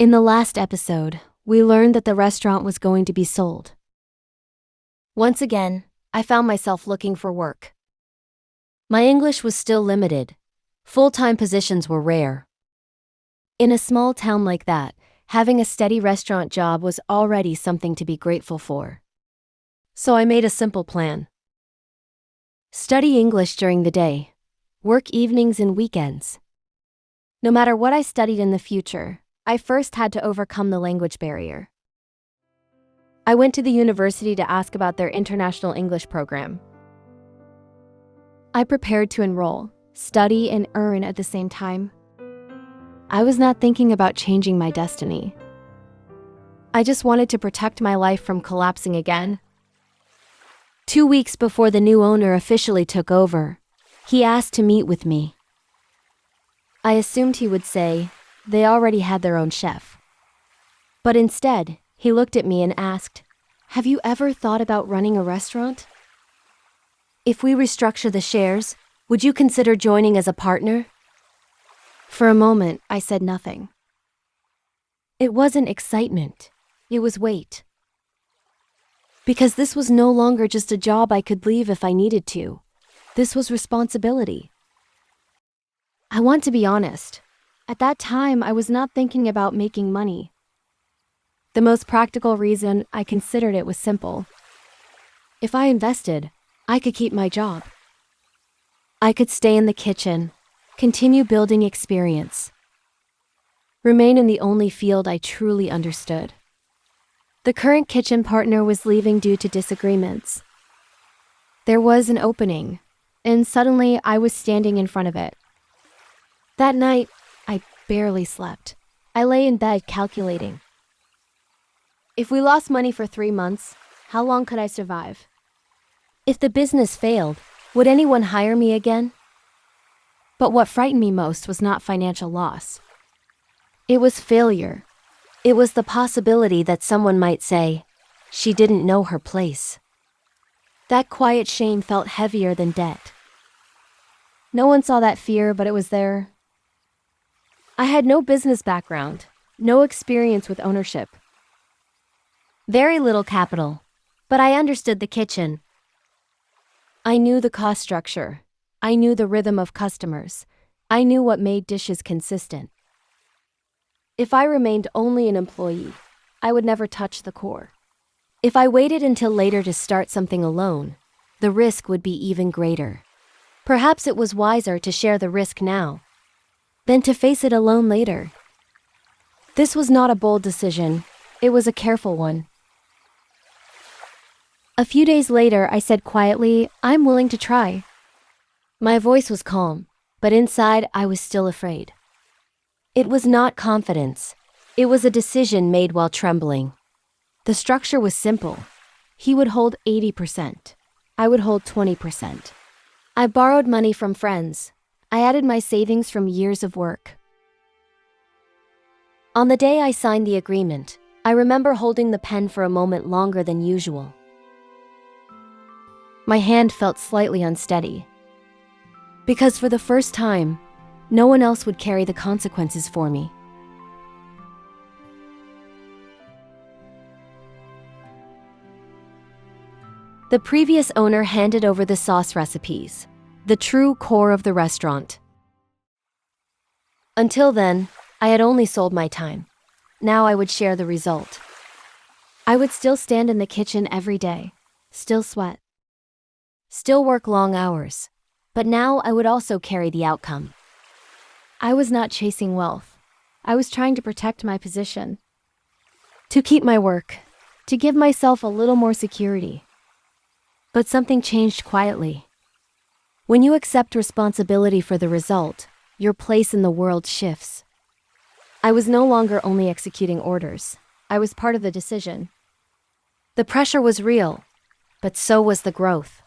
In the last episode, we learned that the restaurant was going to be sold. Once again, I found myself looking for work. My English was still limited. Full-time positions were rare. In a small town like that, having a steady restaurant job was already something to be grateful for. So I made a simple plan. Study English during the day. Work evenings and weekends. No matter what I studied in the future, I first had to overcome the language barrier. I went to the university to ask about their international English program. I prepared to enroll, study, and earn at the same time. I was not thinking about changing my destiny. I just wanted to protect my life from collapsing again. 2 weeks before the new owner officially took over, he asked to meet with me. I assumed he would say, they already had their own chef. But instead, he looked at me and asked, "Have you ever thought about running a restaurant? If we restructure the shares, would you consider joining as a partner?" For a moment, I said nothing. It wasn't excitement, it was weight. Because this was no longer just a job I could leave if I needed to. This was responsibility. I want to be honest. At that time, I was not thinking about making money. The most practical reason I considered it was simple. If I invested, I could keep my job. I could stay in the kitchen, continue building experience, remain in the only field I truly understood. The current kitchen partner was leaving due to disagreements. There was an opening, and suddenly I was standing in front of it. That night, I barely slept. I lay in bed calculating. If we lost money for 3 months, how long could I survive? If the business failed, would anyone hire me again? But what frightened me most was not financial loss. It was failure. It was the possibility that someone might say, she didn't know her place. That quiet shame felt heavier than debt. No one saw that fear, but it was there. I had no business background, no experience with ownership. Very little capital, but I understood the kitchen. I knew the cost structure. I knew the rhythm of customers. I knew what made dishes consistent. If I remained only an employee, I would never touch the core. If I waited until later to start something alone, the risk would be even greater. Perhaps it was wiser to share the risk now than to face it alone later. This was not a bold decision. It was a careful one. A few days later, I said quietly, "I'm willing to try." My voice was calm, but inside I was still afraid. It was not confidence. It was a decision made while trembling. The structure was simple. He would hold 80%. I would hold 20%. I borrowed money from friends. I added my savings from years of work. On the day I signed the agreement, I remember holding the pen for a moment longer than usual. My hand felt slightly unsteady. Because for the first time, no one else would carry the consequences for me. The previous owner handed over the sauce recipes, the true core of the restaurant. Until then, I had only sold my time. Now I would share the result. I would still stand in the kitchen every day, still sweat, still work long hours, but now I would also carry the outcome. I was not chasing wealth. I was trying to protect my position, to keep my work, to give myself a little more security. But something changed quietly. When you accept responsibility for the result, your place in the world shifts. I was no longer only executing orders. I was part of the decision. The pressure was real, but so was the growth.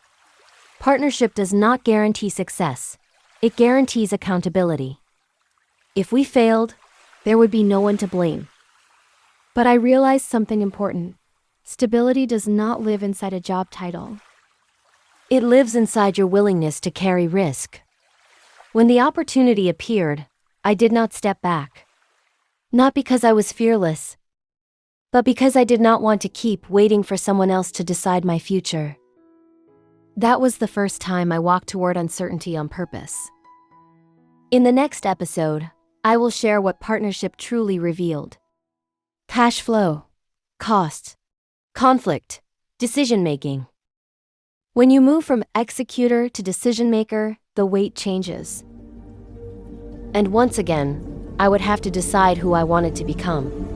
Partnership does not guarantee success. It guarantees accountability. If we failed, there would be no one to blame. But I realized something important. Stability does not live inside a job title. It lives inside your willingness to carry risk. When the opportunity appeared, I did not step back. Not because I was fearless, but because I did not want to keep waiting for someone else to decide my future. That was the first time I walked toward uncertainty on purpose. In the next episode, I will share what partnership truly revealed. Cash flow, cost, conflict, decision-making. When you move from executor to decision-maker, the weight changes. And once again, I would have to decide who I wanted to become.